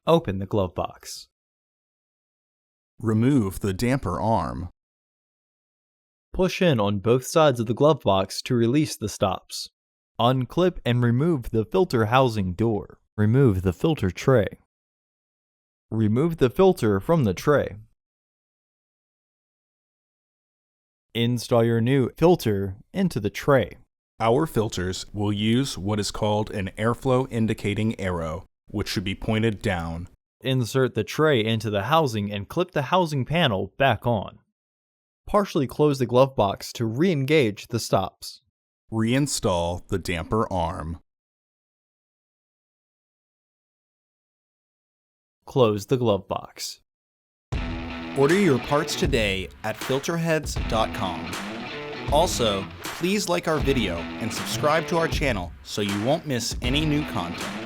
Open the glove box. Remove the damper arm. Push in on both sides of the glove box to release the stops. Unclip and remove the filter housing door. Remove the filter tray. Remove the filter from the tray. Install your new filter into the tray. Our filters will use what is called an airflow indicating arrow, which should be pointed down. Insert the tray into the housing and clip the housing panel back on. Partially close the glove box to re-engage the stops. Reinstall the damper arm. Close the glove box. Order your parts today at filterheads.com. Also, please like our video and subscribe to our channel so you won't miss any new content.